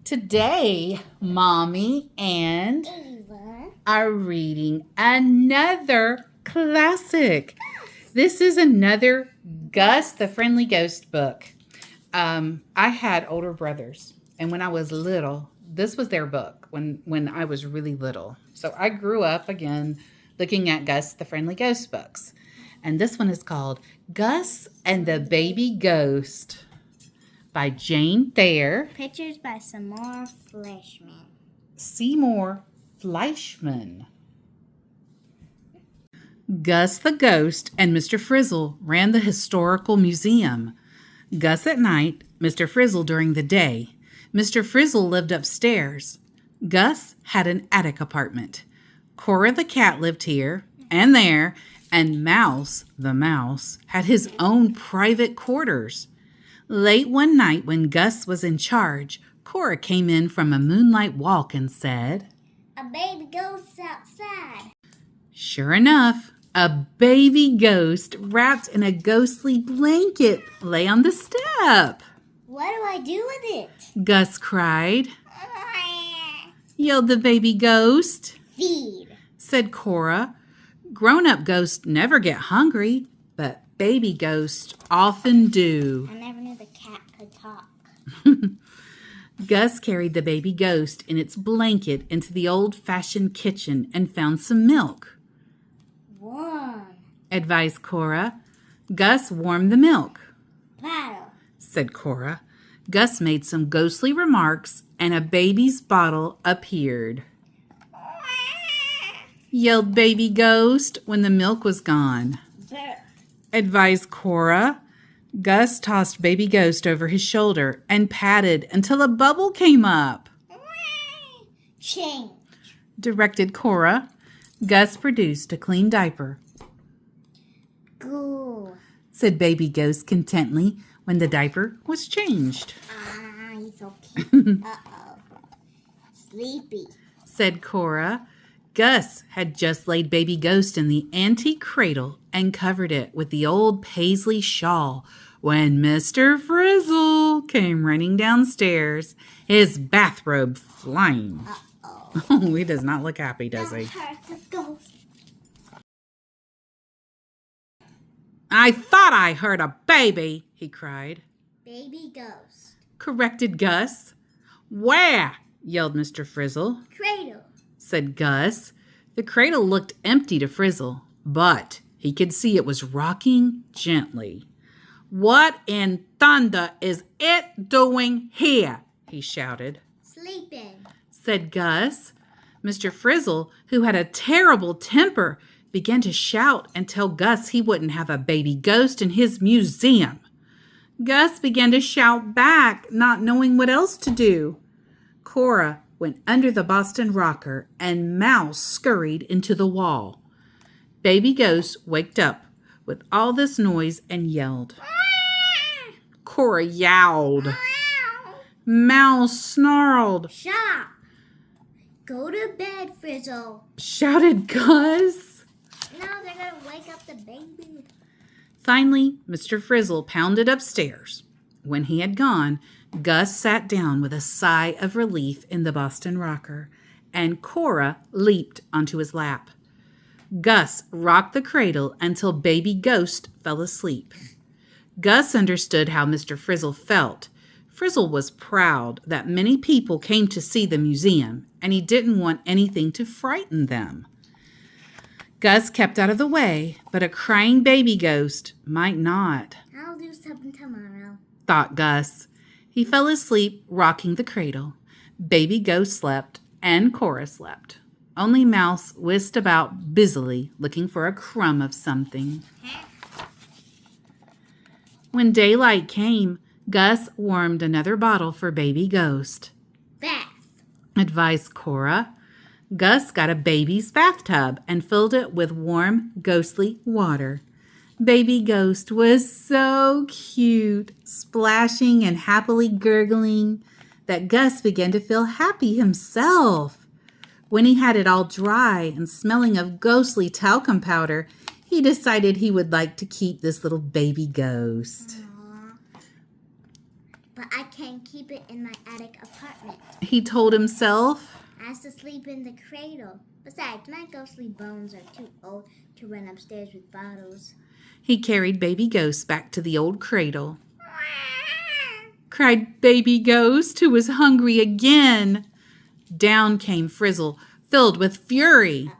Today, Mommy and Ava are reading another classic. This is another Gus the Friendly Ghost book. I had older brothers, and when I was little, this was their book when I was really little. So I grew up again looking at Gus the Friendly Ghost books. And this one is called Gus and the Baby Ghost by Jane Thayer. Pictures by Seymour Fleischman. Seymour Fleischman. Gus the Ghost and Mr. Frizzle ran the historical museum. Gus at night, Mr. Frizzle during the day. Mr. Frizzle lived upstairs. Gus had an attic apartment. Cora the cat lived here and there, and Mouse, the mouse, had his own private quarters. Late one night when Gus was in charge, Cora came in from a moonlight walk and said, "A baby ghost outside." Sure enough, a baby ghost wrapped in a ghostly blanket lay on the step. "What do I do with it?" Gus cried. Yelled the baby ghost. "Feed," said Cora. Grown-up ghosts never get hungry, but baby ghosts often do. I never knew the cat could talk. Gus carried the baby ghost in its blanket into the old-fashioned kitchen and found some milk. "Warm." Advised Cora. Gus warmed the milk, "Bottle," said Cora. Gus made some ghostly remarks, and a baby's bottle appeared. Yelled baby ghost when the milk was gone. "Burp." Advised Cora. Gus tossed baby ghost over his shoulder and patted until a bubble came up. "Change." Directed Cora. Gus produced a clean diaper. "Goo." Said baby ghost contently when the diaper was changed. He's so cute. Uh-oh. "Sleepy." Said Cora. Gus had just laid baby ghost in the antique cradle and covered it with the old paisley shawl when Mr. Frizzle came running downstairs, his bathrobe flying. Uh-oh. Oh, he does not look happy, does he? Don't hurt the ghost. I thought I heard a baby, he cried. Baby ghost. Corrected Gus. Where? Yelled Mr. Frizzle. Cradle. Said Gus. The cradle looked empty to Frizzle, but he could see it was rocking gently. What in thunder is it doing here? He shouted. Sleeping. Said Gus. Mr. Frizzle, who had a terrible temper, began to shout and tell Gus he wouldn't have a baby ghost in his museum. Gus began to shout back, not knowing what else to do. Cora went under the Boston rocker, and Mouse scurried into the wall. Baby ghost waked up with all this noise and yelled. Cora yowled. Mouse snarled. "Stop! Go to bed, Frizzle." Shouted Gus. Now they're going to wake up the baby. Finally, Mr. Frizzle pounded upstairs. When he had gone, Gus sat down with a sigh of relief in the Boston rocker, and Cora leaped onto his lap. Gus rocked the cradle until baby ghost fell asleep. Gus understood how Mr. Frizzle felt. Frizzle was proud that many people came to see the museum, and he didn't want anything to frighten them. Gus kept out of the way, but a crying baby ghost might not. "I'll do something tomorrow," thought Gus. He fell asleep, rocking the cradle. Baby ghost slept, and Cora slept. Only Mouse whisked about busily, looking for a crumb of something. When daylight came, Gus warmed another bottle for baby ghost. "Bath," Advised Cora. Gus got a baby's bathtub and filled it with warm, ghostly water. Baby ghost was so cute, splashing and happily gurgling, that Gus began to feel happy himself. When he had it all dry and smelling of ghostly talcum powder, he decided he would like to keep this little baby ghost. but I can't keep it in my attic apartment. He told himself. I have to sleep in the cradle. Besides, my ghostly bones are too old to run upstairs with bottles. He carried Baby Ghost back to the old cradle. Cried Baby Ghost, who was hungry again. Down came Frizzle, filled with fury.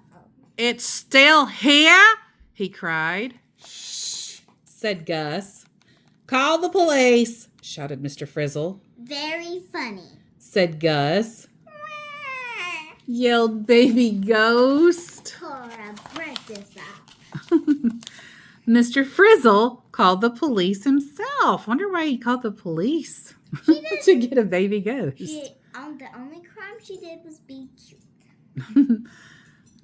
It's still here? He cried. Shh, said Gus. Call the police, shouted Mr. Frizzle. Very funny, said Gus. Yelled Baby Ghost. Cora, break this up. Mr. Frizzle called the police himself. Wonder why he called the police to get a baby ghost. The only crime she did was be cute.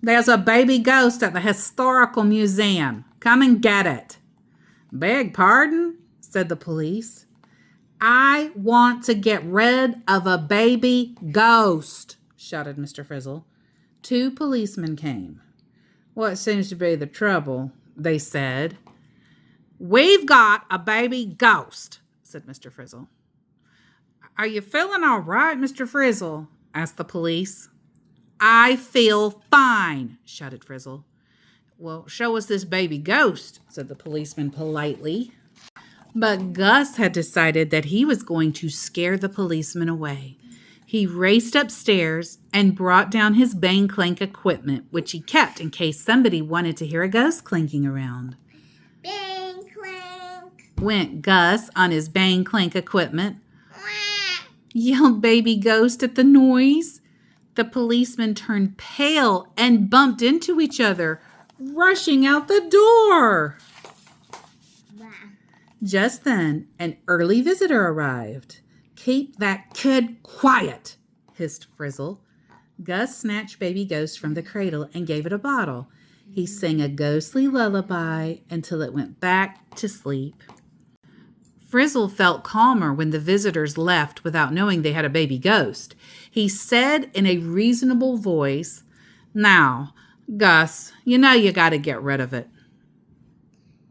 There's a baby ghost at the historical museum. Come and get it. Beg pardon, said the police. I want to get rid of a baby ghost, shouted Mr. Frizzle. 2 policemen came. What seems to be the trouble? They said. We've got a baby ghost, said Mr. Frizzle. Are you feeling all right, Mr. Frizzle? Asked the police. I feel fine, shouted Frizzle. Well, show us this baby ghost, said the policeman politely. But Gus had decided that he was going to scare the policeman away. He raced upstairs and brought down his bang clank equipment, which he kept in case somebody wanted to hear a ghost clinking around. Bang clank, went Gus on his bang clank equipment. Yelled Baby Ghost at the noise. The policemen turned pale and bumped into each other, rushing out the door. Wow. Just then, an early visitor arrived. Keep that kid quiet, hissed Frizzle. Gus snatched Baby Ghost from the cradle and gave it a bottle. He sang a ghostly lullaby until it went back to sleep. Frizzle felt calmer when the visitors left without knowing they had a baby ghost. He said in a reasonable voice, Now, Gus, you know you got to get rid of it.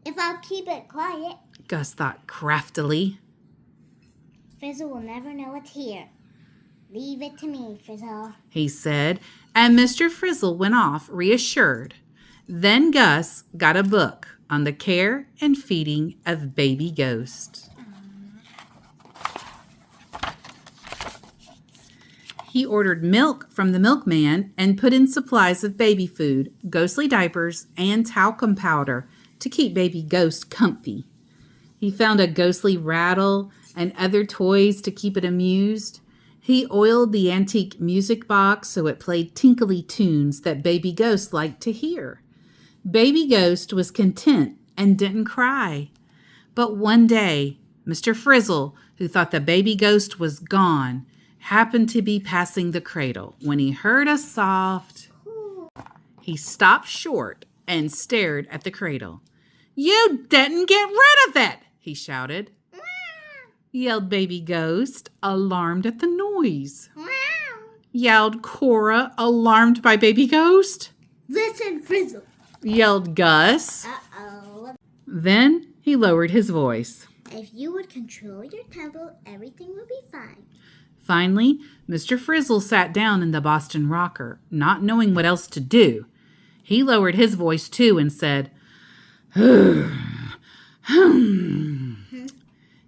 If I'll keep it quiet, Gus thought craftily. Frizzle will never know it's here. Leave it to me, Frizzle, he said, and Mr. Frizzle went off reassured. Then Gus got a book on the care and feeding of baby ghosts. He ordered milk from the milkman and put in supplies of baby food, ghostly diapers, and talcum powder to keep Baby Ghost comfy. He found a ghostly rattle and other toys to keep it amused. He oiled the antique music box so it played tinkly tunes that Baby Ghost liked to hear. Baby Ghost was content and didn't cry. But one day, Mr. Frizzle, who thought the baby ghost was gone, happened to be passing the cradle when he heard a soft... He stopped short and stared at the cradle. You didn't get rid of it, he shouted. Yelled Baby Ghost, alarmed at the noise. Yelled Cora, alarmed by Baby Ghost. Listen, Frizzle, Yelled Gus. Uh-oh. Then he lowered his voice. If you would control your temple, everything would be fine. Finally, Mr. Frizzle sat down in the Boston rocker, not knowing what else to do. He lowered his voice too and said,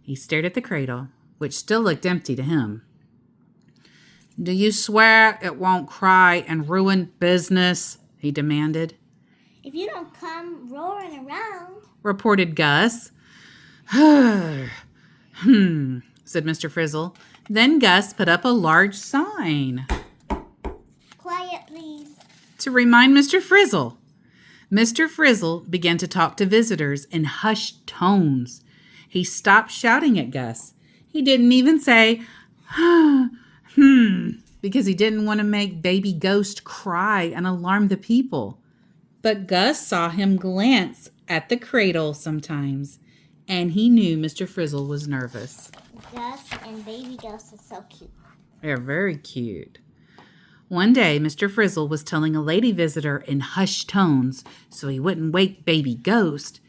He stared at the cradle, which still looked empty to him. Do you swear it won't cry and ruin business? He demanded. If you don't come roaring around, reported Gus. Said Mr. Frizzle. Then Gus put up a large sign. Quiet, please. To remind Mr. Frizzle. Mr. Frizzle began to talk to visitors in hushed tones. He stopped shouting at Gus. He didn't even say, because he didn't want to make Baby Ghost cry and alarm the people. But Gus saw him glance at the cradle sometimes, and he knew Mr. Frizzle was nervous. Gus and Baby Ghost are so cute. They're very cute. One day, Mr. Frizzle was telling a lady visitor in hushed tones so he wouldn't wake Baby Ghost.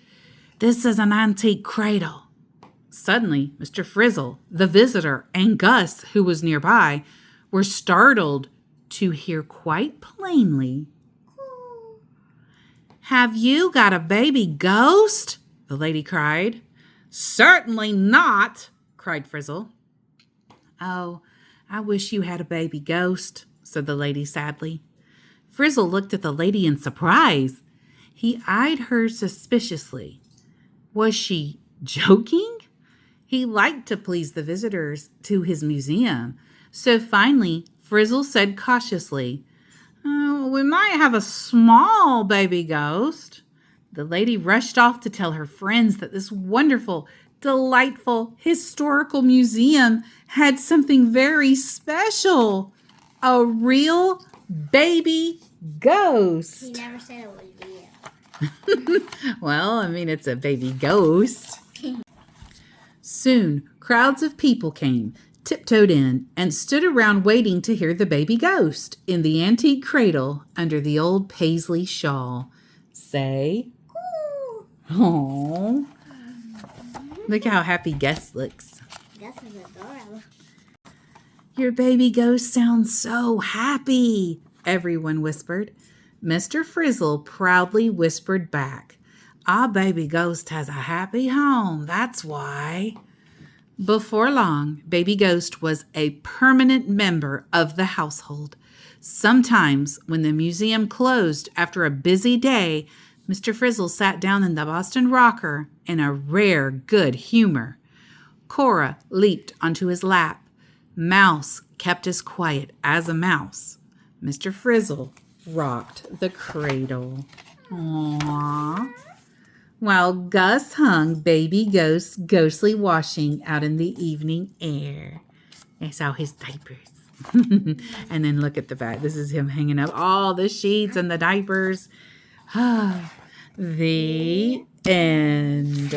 This is an antique cradle, Suddenly, Mr. Frizzle, the visitor, and Gus, who was nearby, were startled to hear quite plainly, "Have you got a baby ghost?" the lady cried. "Certainly not," cried Frizzle. "Oh, I wish you had a baby ghost," said the lady sadly. Frizzle looked at the lady in surprise. He eyed her suspiciously. Was she joking? He liked to please the visitors to his museum. So finally, Frizzle said cautiously, "Oh, we might have a small baby ghost." The lady rushed off to tell her friends that this wonderful, delightful, historical museum had something very special. A real baby ghost. He never said it was real. Well, I mean, it's a baby ghost. Soon, crowds of people came, tiptoed in, and stood around waiting to hear the baby ghost in the antique cradle under the old paisley shawl say, "Oh, look how happy Gus looks." Gus is adorable. "Your baby ghost sounds so happy," everyone whispered. Mr. Frizzle proudly whispered back, "Our baby ghost has a happy home, that's why." Before long, Baby Ghost was a permanent member of the household. Sometimes, when the museum closed after a busy day, Mr. Frizzle sat down in the Boston rocker in a rare good humor. Cora leaped onto his lap. Mouse kept as quiet as a mouse. Mr. Frizzle rocked the cradle. Aww. While Gus hung Baby Ghost's ghostly washing out in the evening air. That's all his diapers. And then look at the back. This is him hanging up all the sheets and the diapers. The end.